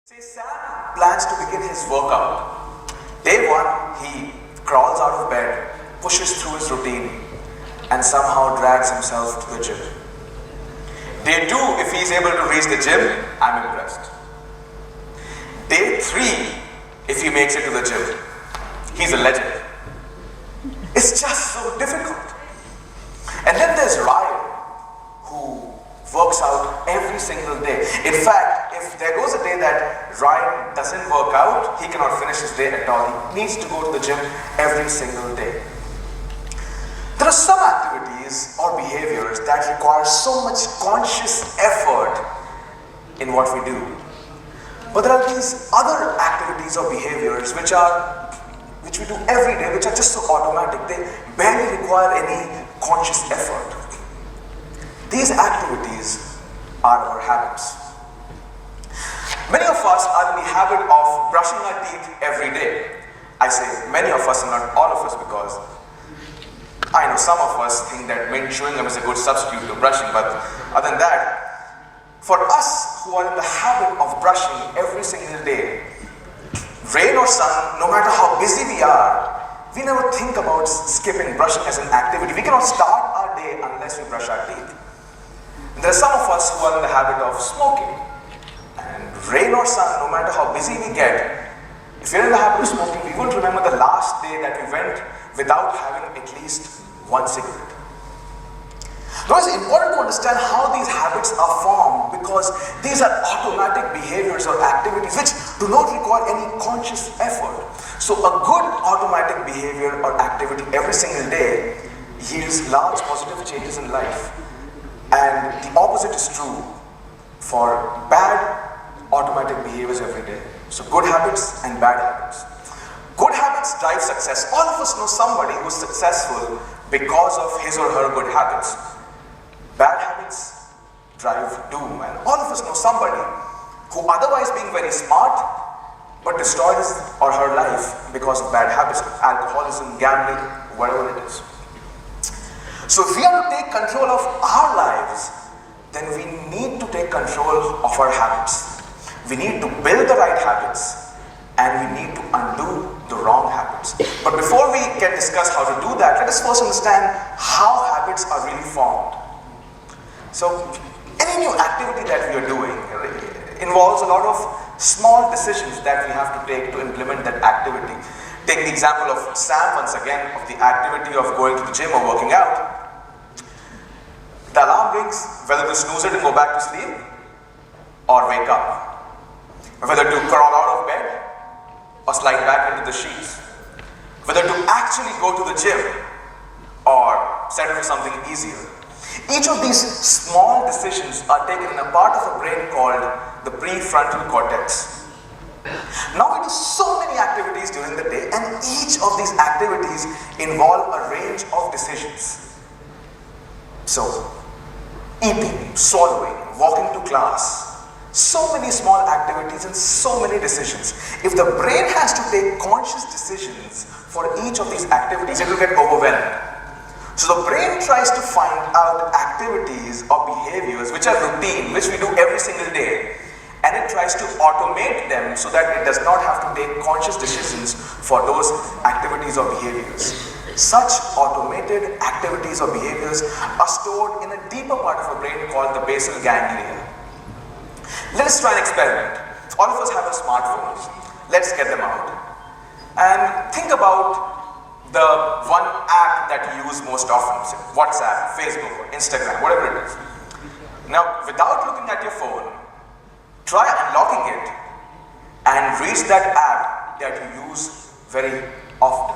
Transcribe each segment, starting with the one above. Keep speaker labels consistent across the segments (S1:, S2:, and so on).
S1: Say Sam plans to begin his workout. Day one, he crawls out of bed, pushes through his routine, and somehow drags himself to the gym. Day two, if he's able to reach the gym, I'm impressed. Day three, if he makes it to the gym, he's a legend. It's just so difficult. And then there's Ryan, who works out every single day. In fact, if there goes a day that Ryan doesn't work out, he cannot finish his day at all. He needs to go to the gym every single day. There are some activities or behaviors that require so much conscious effort in what we do. But there are these other activities or behaviors which we do every day, which are just so automatic. They barely require any conscious effort. These activities are our habits. Many of us are in the habit of brushing our teeth every day. I say many of us and not all of us because I know some of us think that mint chewing gum is a good substitute to brushing, but other than that, for us who are in the habit of brushing every single day, rain or sun, no matter how busy we are, we never think about skipping brushing as an activity. We cannot start our day unless we brush our teeth. There are some of us who are in the habit of smoking. And rain or sun, no matter how busy we get, if we're in the habit of smoking, we won't remember the last day that we went without having at least one cigarette. Now, it's important to understand how these habits are formed because these are automatic behaviors or activities which do not require any conscious effort. So a good automatic behavior or activity every single day yields large positive changes in life. And the opposite is true for bad automatic behaviors every day. So good habits and bad habits. Good habits drive success. All of us know somebody who's successful because of his or her good habits. Bad habits drive doom. And all of us know somebody who otherwise being very smart but destroyed his or her life because of bad habits, alcoholism, gambling, whatever it is. So if we are to take control of our lives, then we need to take control of our habits. We need to build the right habits and we need to undo the wrong habits. But before we can discuss how to do that, let us first understand how habits are really formed. So any new activity that we are doing involves a lot of small decisions that we have to take to implement that activity. Take the example of Sam once again, of the activity of going to the gym or working out. The alarm rings, whether to snooze it and go back to sleep or wake up. Whether to crawl out of bed or slide back into the sheets. Whether to actually go to the gym or settle for something easier. Each of these small decisions are taken in a part of the brain called the prefrontal cortex. Now we do so many activities during the day and each of these activities involve a range of decisions. So, eating, swallowing, walking to class, so many small activities and so many decisions. If the brain has to take conscious decisions for each of these activities, it will get overwhelmed. So the brain tries to find out activities or behaviors which are routine, which we do every single day, and it tries to automate them so that it does not have to take conscious decisions for those activities or behaviors. Such automated activities or behaviors are stored in a deeper part of our brain called the basal ganglia. Let us try an experiment. All of us have our smartphones. Let's get them out. And think about the one app that you use most often, say WhatsApp, Facebook, or Instagram, whatever it is. Now, without looking at your phone, try unlocking it and reach that app that you use very often.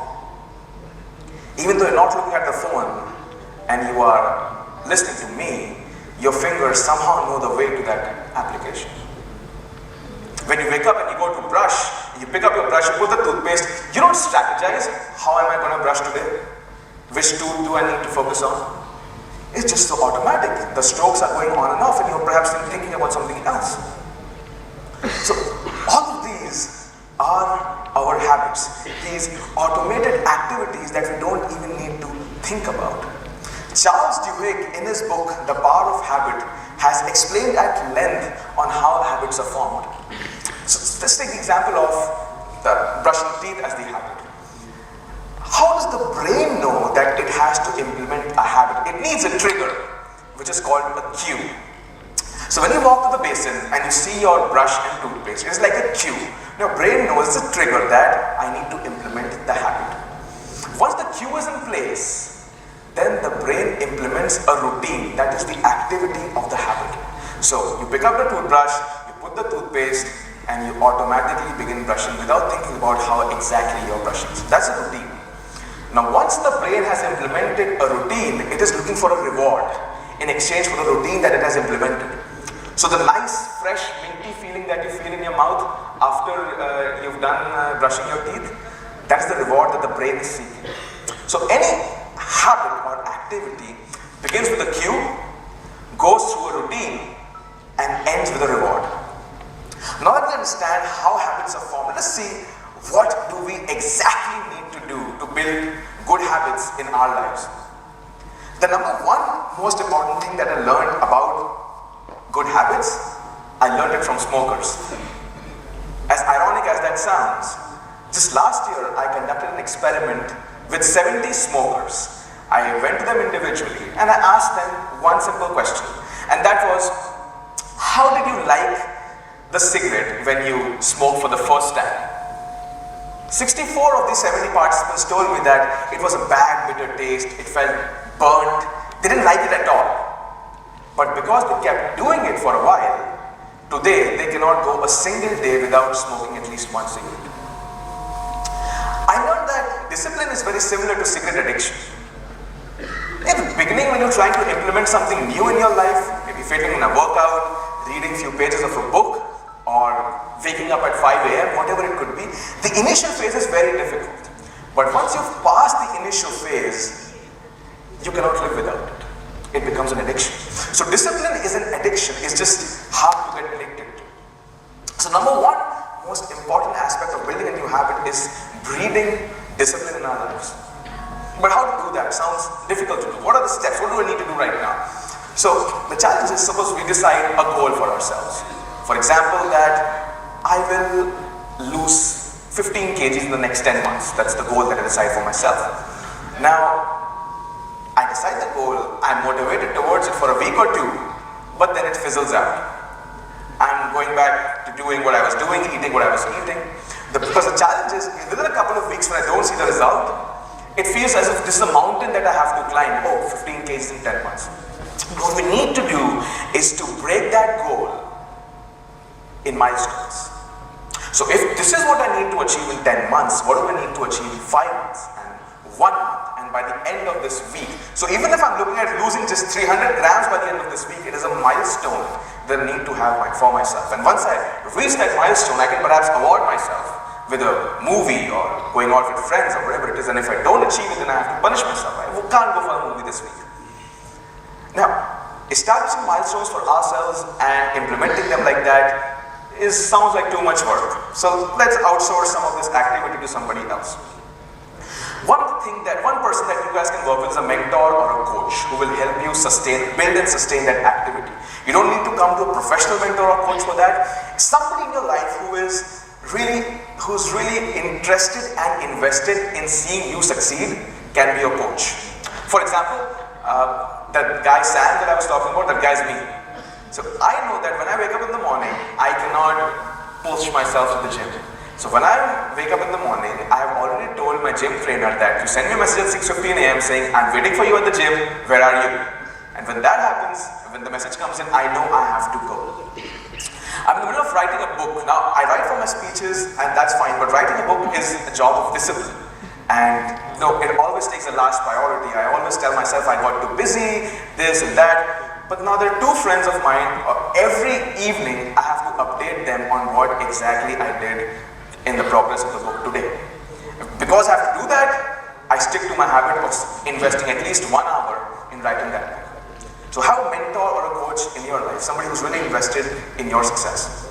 S1: Even though you're not looking at the phone and you are listening to me, your fingers somehow know the way to that application. When you wake up and you go to brush, you pick up your brush, you put the toothpaste, you don't strategize, how am I going to brush today? Which tooth do I need to focus on? It's just so automatic. The strokes are going on and off and you're perhaps thinking about something else. So all of these are our habits, these automated activities that we don't even need to think about. Charles Duhigg, in his book, The Power of Habit, has explained at length on how habits are formed. So let's take the example of brushing teeth as the habit. How does the brain know that it has to implement a habit? It needs a trigger, which is called a cue. So when you walk to the basin and you see your brush and toothpaste, it's like a cue. Your brain knows the trigger that I need to implement the habit. Once the cue is in place, then the brain implements a routine, that is the activity of the habit. So you pick up the toothbrush, you put the toothpaste, and you automatically begin brushing without thinking about how exactly you're brushing. So that's a routine. Now once the brain has implemented a routine, it is looking for a reward in exchange for the routine that it has implemented. So the nice, fresh, minty feeling that you feel in your mouth after you've done brushing your teeth, that's the reward that the brain is seeking. So any habit or activity begins with a cue, goes through a routine, and ends with a reward. Now that we understand how habits are formed, let us see what do we exactly need to do to build good habits in our lives. The number one most important thing that I learned about good habits, I learned it from smokers. As ironic as that sounds, just last year I conducted an experiment with 70 smokers. I went to them individually and I asked them one simple question, and that was, how did you like the cigarette when you smoked for the first time? 64 of the 70 participants told me that it was a bad, bitter taste, it felt burnt, they didn't like it at all. But because they kept doing it for a while, today they cannot go a single day without smoking at least one cigarette. I learned that discipline is very similar to cigarette addiction. In the beginning, when you're trying to implement something new in your life, maybe fitting in a workout, reading a few pages of a book, or waking up at 5 a.m., whatever it could be, the initial phase is very difficult. But once you've passed the initial phase, you cannot live without it. It becomes an addiction. So discipline is an addiction, it's just hard to get addicted to. So number one most important aspect of building a new habit is breeding discipline in our lives. But how to do that sounds difficult to do. What are the steps? What do I need to do right now? So the challenge is, suppose we decide a goal for ourselves. For example, that I will lose 15 kgs in the next 10 months. That's the goal that I decide for myself. Now, I decide the goal, I'm motivated towards it for a week or two, but then it fizzles out. I'm going back to doing what I was doing, eating what I was eating. Because the challenge is, within a couple of weeks when I don't see the result, it feels as if this is a mountain that I have to climb. Oh, 15 kgs in 10 months. What we need to do is to break that goal in milestones. So if this is what I need to achieve in 10 months, what do I need to achieve in 5 months and 1 month and by the end of this week? So even if I'm looking at losing just 300 grams by the end of this week, it is a milestone that I need to have for myself. And once I reach that milestone, I can perhaps award myself with a movie or going out with friends or whatever it is. And if I don't achieve it, then I have to punish myself. I can't go for a movie this week. Now, establishing milestones for ourselves and implementing them like that sounds like too much work. So let's outsource some of this activity to somebody else. One person that you guys can work with is a mentor or a coach who will help you build and sustain that activity. You don't need to come to a professional mentor or coach for that. Somebody in your life who's really interested and invested in seeing you succeed can be your coach. For example, that guy Sam that I was talking about, that guy's me. So I know that when I wake up in the morning, I cannot push myself to the gym. So when I wake up in the morning, I have already told my gym trainer that you send me a message at 6:15 a.m. saying, I'm waiting for you at the gym, where are you? And when that happens, when the message comes in, I know I have to go. I'm in the middle of writing a book. Now, I write for my speeches and that's fine, but writing a book is a job of discipline. And it always takes the last priority. I always tell myself I got too busy, this and that. But now there are two friends of mine, every evening I have to update them on what exactly I did in the progress of the book today. Because I have to do that, I stick to my habit of investing at least 1 hour in writing that book. So have a mentor or a coach in your life, somebody who's really invested in your success.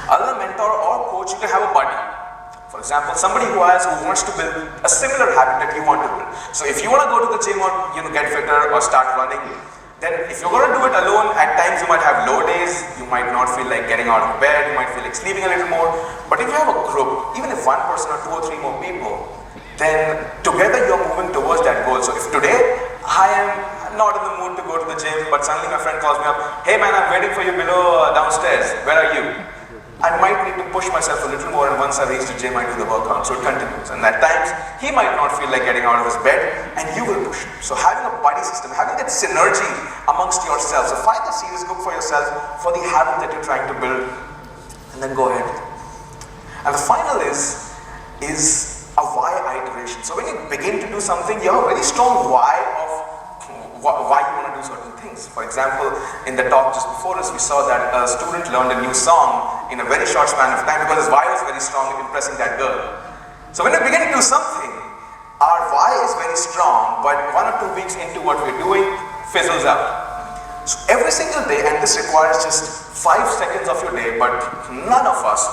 S1: Other than mentor or coach, you can have a buddy. For example, somebody who wants to build a similar habit that you want to build. So if you want to go to the gym or get fitter or start running, then if you're going to do it alone, at times you might have low days, you might not feel like getting out of bed, you might feel like sleeping a little more. But if you have a group, even if one person or two or three more people, then together you're moving towards that goal. So if today I am not in the mood to go to the gym, but suddenly my friend calls me up, hey man, I'm waiting for you below downstairs, where are you? I might need to push myself a little more, and once I reach the gym, I do the workout. So it continues. And at times, he might not feel like getting out of his bed, and you will push him. So having a buddy system, having that synergy amongst yourselves. So find the serious group for yourself for the habit that you're trying to build, and then go ahead. And the final is a why iteration. So when you begin to do something, you have a very strong why of why you want to do certain things. For example, in the talk just before us, we saw that a student learned a new song in a very short span of time because his why was very strong in impressing that girl. So when we begin to do something, our why is very strong, but 1 or 2 weeks into what we're doing, fizzles out. So every single day, and this requires just 5 seconds of your day, but none of us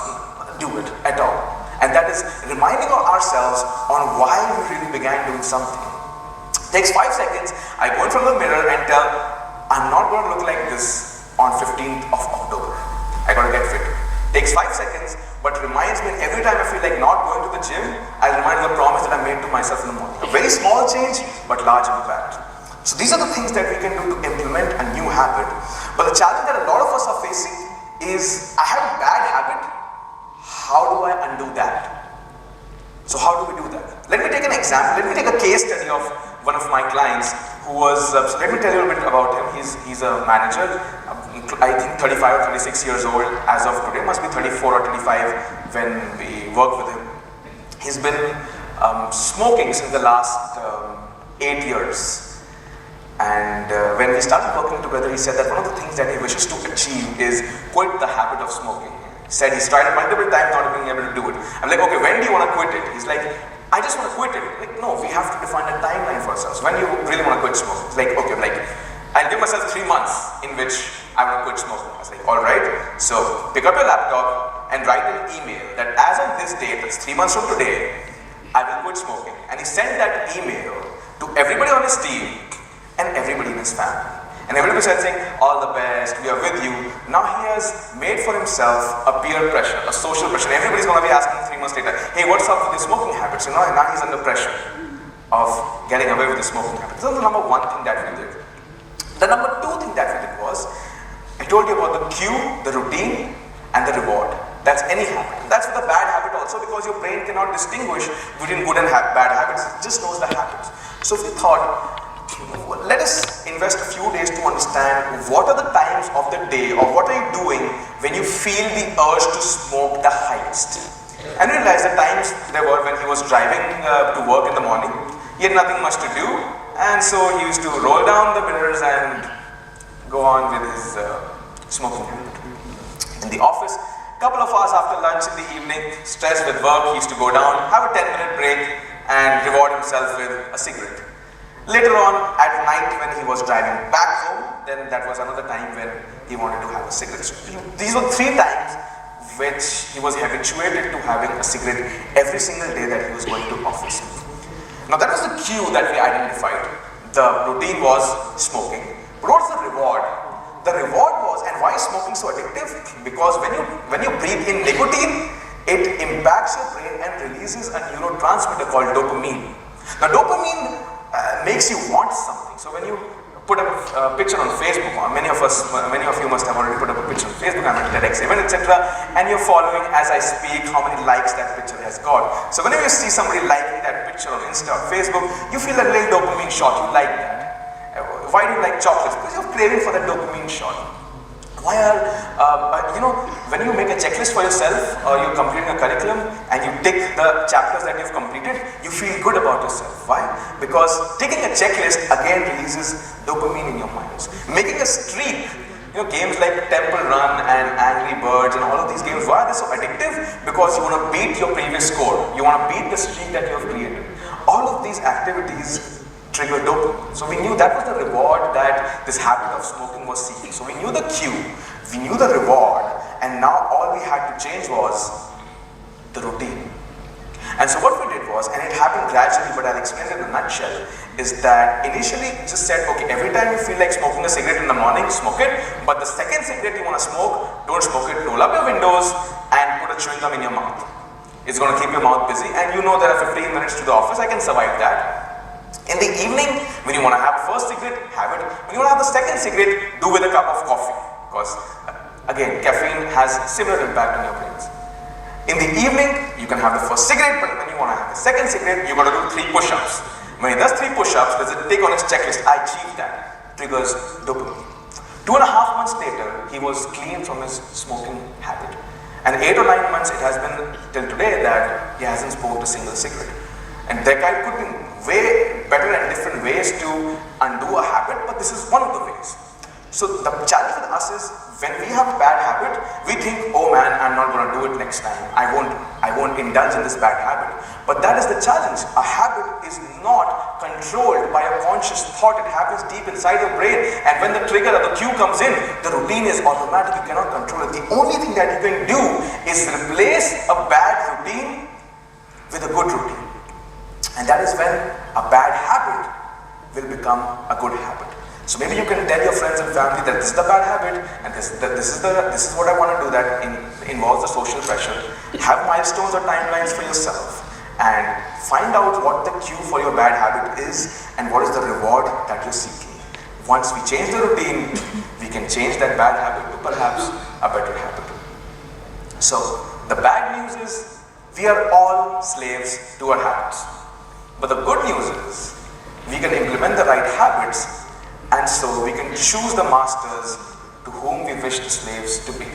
S1: do it at all. And that is reminding ourselves on why we really began doing something. Takes 5 seconds, I go in front of the mirror and tell, I'm not going to look like this on 15th of October. I got to get fit. Takes 5 seconds, but reminds me every time I feel like not going to the gym, I remind the promise that I made to myself in the morning. A very small change, but large impact. So these are the things that we can do to implement a new habit. But the challenge that a lot of us are facing is, I have a bad habit. How do I undo that? So how do we do that? Let me take an example. Let me take a case study of one of my clients who was, so let me tell you a bit about him. He's a manager, I think 35 or 36 years old as of today, must be 34 or 35 when we worked with him. He's been smoking since the last 8 years. And when we started working together, he said that one of the things that he wishes to achieve is quit the habit of smoking. He said he's tried it multiple times, not being able to do it. I'm like, okay, when do you want to quit it? He's like, I just want to quit it. Like, no, we have to define a timeline for ourselves. When do you really want to quit smoking? It's like, okay, like, I'll give myself 3 months in which I want to quit smoking. I was like, alright, so pick up your laptop and write an email that as of this date, that's 3 months from today, I will quit smoking. And he sent that email to everybody on his team and everybody in his family. And everybody said saying, all the best, we are with you. Now he has made for himself a peer pressure, a social pressure. Everybody's going to be asking 3 months later, hey, what's up with the smoking habits? You know, and now he's under pressure of getting away with the smoking habits. This is the number 1 thing that we did. The number 2 thing that we did was, I told you about the cue, the routine, and the reward. That's any habit. That's with a bad habit also, because your brain cannot distinguish between good and bad habits. It just knows the habits. So we thought, let us invest a few days to understand what are the times of the day, or what are you doing when you feel the urge to smoke the highest. And realize the times there were when he was driving to work in the morning. He had nothing much to do, and so he used to roll down the windows and go on with his smoking habit. In the office, a couple of hours after lunch in the evening, stressed with work, he used to go down, have a 10-minute break, and reward himself with a cigarette. Later on, at night when he was driving back home, then that was another time when he wanted to have a cigarette. So these were 3 times which he was habituated to having a cigarette every single day that he was going to office. Now that was the cue that we identified. The routine was smoking. But what's the reward? The reward was, and why is smoking so addictive? Because when you breathe in nicotine, it impacts your brain and releases a neurotransmitter called dopamine. Now dopamine makes you want something. So when you put up a picture on Facebook, or many of you must have already put up a picture on Facebook, I'm at TEDxIIITA, etc., and you're following as I speak how many likes that picture has got. So whenever you see somebody liking that picture on Insta or Facebook, you feel a little dopamine shot, you like that. Why do you like chocolates? Because you're craving for that dopamine shot. Why are, when you make a checklist for yourself, or you're completing a curriculum, and you tick the chapters that you've completed, you feel good about yourself. Why? Because ticking a checklist again releases dopamine in your minds. Making a streak, games like Temple Run and Angry Birds and all of these games, why are they so addictive? Because you want to beat your previous score. You want to beat the streak that you have created. All of these activities trigger dopamine. So we knew that was the reward that this habit of smoking was seeking. So we knew the cue, we knew the reward, and now all we had to change was the routine. And so what we did was, and it happened gradually, but I'll explain it in a nutshell, is that initially just said, okay, every time you feel like smoking a cigarette in the morning, smoke it, but the second cigarette you want to smoke, don't smoke it, roll up your windows and put a chewing gum in your mouth. It's going to keep your mouth busy, and you know there are 15 minutes to the office, I can survive that. In the evening, when you want to have the first cigarette, have it. When you want to have the second cigarette, do with a cup of coffee, because again, caffeine has similar impact on your brains. In the evening, you can have the first cigarette, but when you want to have the second cigarette, you're going to do 3 push-ups. When he does 3 push-ups, there's a tick on his checklist, I achieved that, triggers dopamine. 2.5 months later, he was clean from his smoking habit. And 8 or 9 months it has been till today that he hasn't smoked a single cigarette. And there could be way better and different ways to undo a habit, but this is one of the ways. So the challenge with us is, when we have a bad habit, we think, oh man, I'm not going to do it next time. I won't indulge in this bad habit. But that is the challenge. A habit is not controlled by a conscious thought. It happens deep inside your brain. And when the trigger or the cue comes in, the routine is automatic. You cannot control it. The only thing that you can do is replace a bad routine with a good routine. And that is when a bad habit will become a good habit. So maybe you can tell your friends and family that this is the bad habit, and this is what I want to do, that involves the social pressure. Have milestones or timelines for yourself, and find out what the cue for your bad habit is and what is the reward that you're seeking. Once we change the routine, we can change that bad habit to perhaps a better habit. So the bad news is, we are all slaves to our habits. But the good news is, we can implement the right habits, and so we can choose the masters to whom we wish the slaves to be.